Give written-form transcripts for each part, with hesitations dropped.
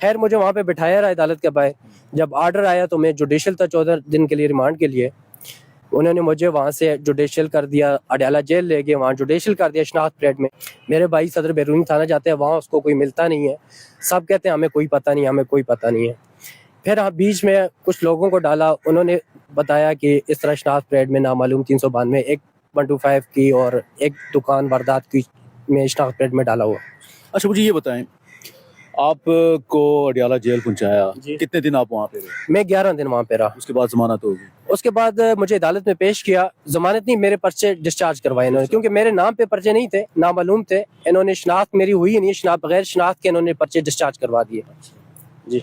خیر مجھے وہاں پہ بٹھایا رہا عدالت کے باہر. جب آرڈر آیا تو میں جوڈیشل تھا 14 دن کے لیے ریمانڈ کے لیے. انہوں نے مجھے وہاں سے جوڈیشل کر دیا, اڈیالہ جیل لے گئے, وہاں جوڈیشل کر دیا شناخت پریڈ میں. میرے بھائی صدر بیرونی تھانہ جاتے ہیں, وہاں اس کو کوئی ملتا نہیں ہے, سب کہتے ہیں ہمیں کوئی پتہ نہیں, ہمیں کوئی پتہ نہیں ہے. پھر بیچ میں کچھ لوگوں کو ڈالا, انہوں نے بتایا کہ اس طرح شناخت پریڈ میں نامعلوم 392 ایک 125 کی اور ایک دکان واردات کی میں شناخت پریڈ میں ڈالا ہوا. اچھا مجھے یہ بتائیں, آپ کو اڈیالہ جیل پہنچایا, جی. کتنے دن آپ وہاں پہ رہے؟ میں 11 دن وہاں پہ رہا. اس کے بعد ضمانت ہوگی؟ اس کے بعد مجھے عدالت میں پیش کیا, ضمانت نہیں, میرے پرچے ڈسچارج کروائے انہوں نے, کیونکہ میرے نام پہ پرچے نہیں تھے, نامعلوم تھے. انہوں نے شناخت میری ہوئی نہیں, شناخت بغیر شناخت کے انہوں نے پرچے ڈسچارج کروا دیے. جی.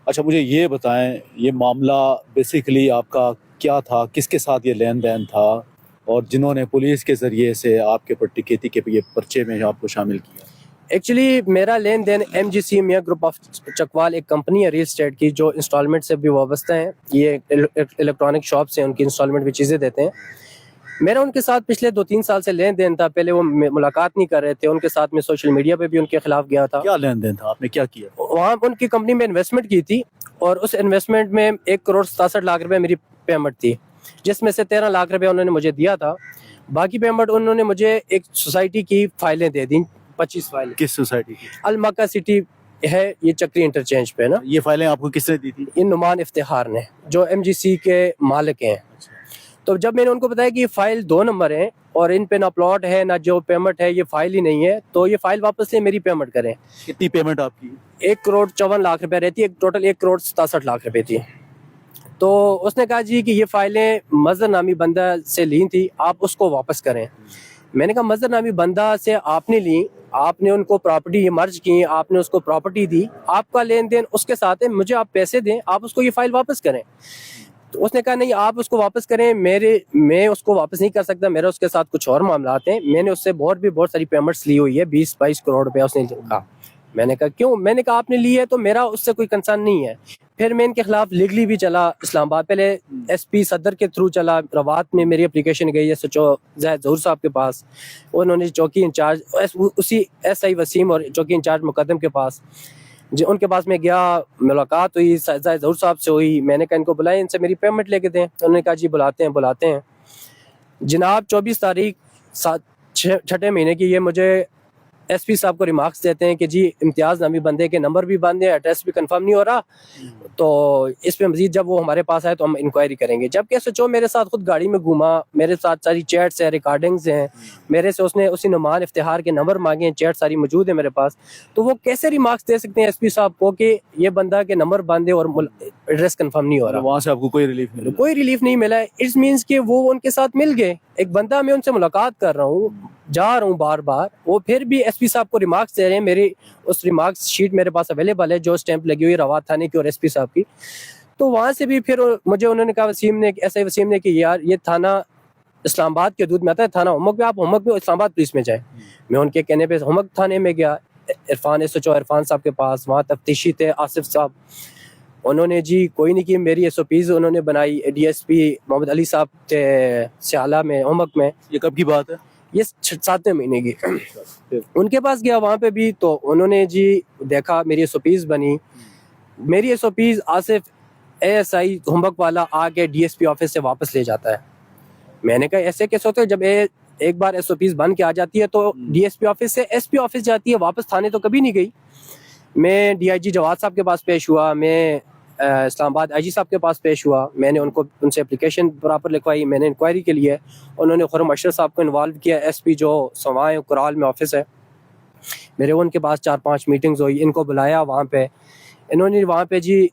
اچھا مجھے یہ بتائیں, یہ معاملہ بیسیکلی آپ کا کیا تھا, کس کے ساتھ یہ لین دین تھا, اور جنہوں نے پولیس کے ذریعے سے آپ کے ٹکیتی کے یہ پرچے میں آپ کو شامل کیا؟ ایکچولی میرا لین دین ایم جی سی میاں گروپ آف چکوال ایک کمپنی ہے ریل اسٹیٹ کی, جو انسٹالمنٹ سے بھی وابستہ ہیں. یہ الیکٹرانک شاپس ہیں, ان کی انسٹالمنٹ بھی چیزیں دیتے ہیں. میرا ان کے ساتھ پچھلے 2-3 سال سے لین دین تھا. پہلے وہ ملاقات نہیں کر رہے تھے, ان کے ساتھ میں سوشل میڈیا پہ بھی ان کے خلاف گیا تھا. کیا لین دین تھا, آپ نے کیا کیا؟ وہاں ان کی کمپنی میں انویسٹمنٹ کی تھی, اور اس انویسٹمنٹ میں 1,67,00,000 روپے میری پیمنٹ تھی, جس میں سے 13 لاکھ روپے انہوں نے مجھے دیا تھا. باقی پیمنٹ انہوں نے مجھے ایک سوسائٹی کی فائلیں دے دیں, 25 فائلیں. کس سوسائٹی کی؟ المکہ سٹی ہے, یہ چکری انٹرچینج پہ نا. یہ فائلیں آپ کو کس نے دی تھی؟ ان نعمان افتخار نے, جو ایم جی سی کے مالک ہیں. تو جب میں نے ان کو بتایا کہ یہ فائل 2 نمبر ہیں اور ان پہ نہ پلاٹ ہے نہ جو پیمنٹ ہے, یہ فائل ہی نہیں ہے, تو یہ فائل واپس لیں, میری پیمنٹ کریں. کتنی پیمنٹ آپ کی؟ 1,54,00,000 روپے رہتی ہے, ٹوٹل 1,67,00,000 روپے تھی. تو اس نے کہا جی کہ یہ فائلیں مظہر نامی بندہ سے لی تھی, آپ اس کو واپس کریں. میں نے کہا مظہر نامی بندہ سے آپ نے لی, آپ نے ان کو پراپرٹی مرج کی, آپ نے اس کو پراپرٹی دی, آپ کا لین دین اس کے ساتھ ہے, مجھے آپ پیسے دیں, آپ اس کو یہ فائل واپس کریں. تو اس نے کہا نہیں, آپ اس کو واپس کریں, میں اس کو واپس نہیں کر سکتا, میرا اس کے ساتھ کچھ اور معاملات ہیں. میں نے اس سے بہت ساری پیمنٹس لی ہوئی ہے, 20-22 کروڑ روپے اس نے کہا. میں نے کہا کیوں؟ میں نے کہا آپ نے لی ہے تو میرا اس سے کوئی کنسرن نہیں ہے. پھر میں ان کے خلاف لیگلی بھی چلا اسلام آباد, پہلے ایس پی صدر کے تھرو چلا, روات میں میری اپلیکیشن گئی ہے زاہد ظہور صاحب کے پاس, انہوں نے چوکی انچارج اسی ایس آئی وسیم اور چوکی انچارج مقدم کے پاس, ان کے پاس میں گیا, ملاقات ہوئی, زاہد ظہور صاحب سے ہوئی. میں نے کہا ان کو بلائیں, ان سے میری پیمنٹ لے کے دیں. انہوں نے کہا جی بلاتے ہیں. جناب 24 تاریخ 6 مہینے کی یہ مجھے ایس پی صاحب کو ریمارکس دیتے ہیں کہ جی امتیاز نامی بندے کے نمبر بھی بند ہیں, ایڈریس بھی کنفرم نہیں ہو رہا, تو اس پہ مزید جب وہ ہمارے پاس آئے تو ہم انکوائری کریں گے. جبکہ ایس ایچ او میرے ساتھ خود گاڑی میں گھوما, میرے ساتھ ساری چیٹس ہیں, ریکارڈنگز ہیں, میرے سے اس نے اسی نعمان افتخار کے نمبر مانگے ہیں, چیٹ ساری موجود ہے میرے پاس. تو وہ کیسے ریمارکس دے سکتے ہیں ایس پی صاحب کو کہ یہ بندہ کے نمبر بند ہے اور ایڈریس کنفرم نہیں ہو رہا؟ وہاں سے آپ کو کوئی ریلیف نہیں؟ کوئی ریلیف نہیں ملا ہے. اٹ مینس کہ وہ ان کے ساتھ مل گئے. ایک بندہ, میں ان سے ملاقات کر رہا ہوں, جا رہا ہوں بار بار, وہ پھر بھی ایس پی صاحب کو ریمارکس دے رہے ہیں. میری اس ریمارکس شیٹ میرے پاس اویلیبل ہے, جو اسٹیمپ لگی ہوئی روات تھانے کی اور ایس پی صاحب کی. تو وہاں سے بھی پھر مجھے انہوں نے کہا, ایس آئی وسیم نے, کہ یار یہ تھانہ اسلام آباد کی حدود میں آتا ہے, تھانہ ہومک میں, آپ ہومک میں اسلام آباد پولیس میں جائیں. میں ان کے کہنے پہ ہومک تھانے میں گیا, Irfan S H O Irfan صاحب کے پاس. وہاں تفتیشی تھے آصف صاحب, انہوں نے جی کوئی نہیں کی, میری ایس او پیز انہوں نے بنائی. ڈی ایس پی محمد علی صاحب تھے سیالہ میں, ہومک میں. یہ کب کی بات ہے؟ یہ 7ویں مہینے کی. ان کے پاس گیا وہاں پہ بھی, تو انہوں نے جی دیکھا میری ایس او پیز بنی. میری S O Ps Asif A S I ہومک والا آ کے ڈی ایس پی آفس سے واپس لے جاتا ہے. میں نے کہا ایسے کیسے ہوتے ہیں؟ جب ایک بار ایس او پیز بن کے آ جاتی ہے تو ڈی ایس پی آفس سے ایس پی آفس جاتی ہے, واپس تھانے تو کبھی نہیں گئی. میں ڈی آئی جی جواد صاحب کے پاس پیش ہوا, میں اسلام آباد آئی جی صاحب کے پاس پیش ہوا. میں نے ان سے اپلیکیشن پراپر لکھوائی, میں نے انکوائری کے لیے. انہوں نے خرم اشرف صاحب کو انوالو کیا, ایس پی جو سوائیں کرال میں آفس ہے. میرے ان کے پاس 4-5 میٹنگز ہوئی, ان کو بلایا وہاں پہ. انہوں نے وہاں پہ جی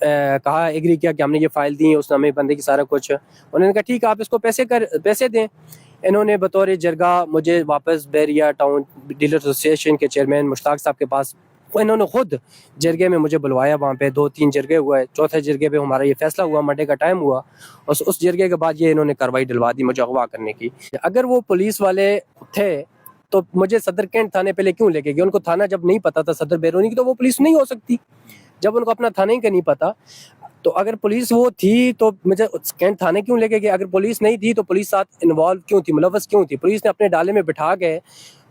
کہا, ایگری کیا کہ ہم نے یہ فائل دی اس نامے بندے کی سارا کچھ. انہوں نے کہا ٹھیک ہے, آپ اس کو پیسے دیں. انہوں نے بطور جرگہ مجھے واپس بیریا ٹاؤن ڈیلر ایسوسیشن کے چیئرمین مشتاق صاحب کے پاس, انہوں نے خود جرگے میں مجھے بلوایا. وہاں پہ 2-3 جرگے ہوئے, چوتھے جرگے پہ ہمارا یہ فیصلہ ہوا, منڈے کا ٹائم ہوا. اور اس جرگے کے بعد یہ انہوں نے کارروائی ڈلوا دی مجھے اغوا کرنے کی. اگر وہ پولیس والے تھے تو مجھے صدر کینٹ تھانے پہلے کیوں لے کے گئے؟ ان کو تھانہ جب نہیں پتا تھا صدر بیرونی کی, تو وہ پولیس نہیں ہو سکتی جب ان کو اپنا تھانہ ہی کا نہیں پتا. تو اگر پولیس وہ تھی تو مجھے کینٹ تھانے کیوں لے کے گئے؟ اگر پولیس نہیں تھی تو پولیس ساتھ انوالو کیوں تھی, ملوث کیوں تھی؟ پولیس نے اپنے ڈالے میں بٹھا کے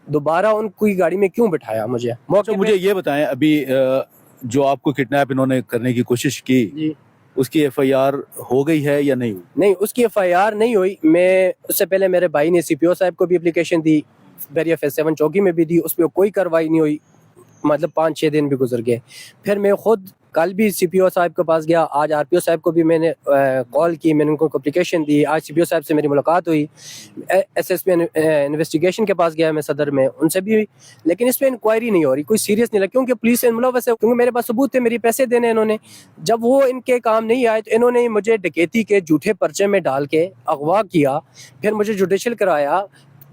دوبارہ ان کی گاڑی میں کیوں بٹھایا مجھے؟ مجھے یہ بتائیں, ابھی جو آپ کو کڈنیپ انہوں نے کرنے کی کوشش کی جی اس کی ایف آئی آر ہو گئی ہے یا نہیں ہوئی؟ نہیں, اس کی ایف آئی آر نہیں ہوئی. میں اس سے پہلے میرے بھائی نے سی پی او صاحب کو بھی اپلیکیشن دی, بیریا فیز 7 چوکی میں بھی دی, اس پہ کوئی کارروائی نہیں ہوئی. مطلب 5-6 دن بھی گزر گئے. پھر میں خود کل بھی سی پی او صاحب کے پاس گیا, آج آر پی او صاحب کو بھی میں نے کال کی, میں نے ان کو اپلیکیشن دی. آج سی پی او صاحب سے میری ملاقات ہوئی. ایس ایس پی انویسٹیگیشن کے پاس گیا میں صدر میں, ان سے بھی ہوئی, لیکن اس پہ انکوائری نہیں ہو رہی, کوئی سیریس نہیں لگا, کیونکہ پولیس سے ملوث ہے, کیونکہ میرے پاس ثبوت تھے, میری پیسے دینے انہوں نے. جب وہ ان کے کام نہیں آئے تو انہوں نے مجھے ڈکیتی کے جھوٹے پرچے میں ڈال کے اغوا کیا, پھر مجھے جوڈیشل کرایا,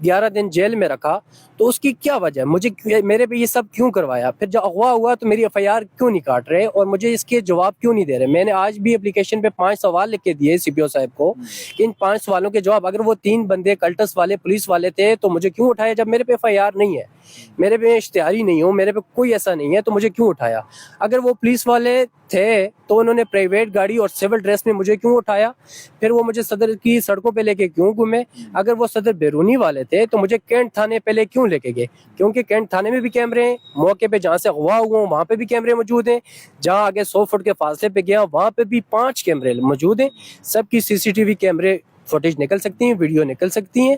11 دن جیل میں رکھا. تو اس کی کیا وجہ ہے, مجھے میرے پہ یہ سب کیوں کروایا؟ پھر جب اغوا ہوا تو میری ایف آئی آر کیوں نہیں کاٹ رہے اور مجھے اس کے جواب کیوں نہیں دے رہے؟ میں نے آج بھی اپلیکیشن پہ 5 سوال لکھ کے دیے سی پی او صاحب کو کہ ان 5 سوالوں کے جواب. اگر وہ 3 بندے کلٹس والے پولیس والے تھے تو مجھے کیوں اٹھایا جب میرے پہ ایف آئی آر نہیں ہے, میرے پہ اشتہاری نہیں ہوں, میرے پہ کوئی ایسا نہیں ہے, تو مجھے کیوں اٹھایا؟ اگر وہ پولیس والے تھے تو انہوں نے پرائیویٹ گاڑی اور سول ڈریس میں مجھے کیوں اٹھایا؟ پھر وہ مجھے صدر کی سڑکوں پہ لے کے کیوں گھومے؟ اگر وہ صدر بیرونی والے تھے تو مجھے کینٹ تھانے پہلے کیوں لے کے گئے؟ کیونکہ کینٹ تھانے میں بھی کیمرے ہیں, موقع پہ جہاں سے اغوا ہوا ہوں وہاں پہ بھی کیمرے موجود ہیں, جہاں آگے 100 فٹ کے فاصلے پہ گیا وہاں پہ بھی 5 کیمرے موجود ہیں. سب کی سی سی ٹی وی کیمرے فوٹیج نکل سکتی ہیں, ویڈیو نکل سکتی ہیں,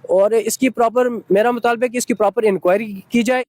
اور اس کی پراپر میرا مطالبہ ہے کہ اس کی پراپر انکوائری کی جائے.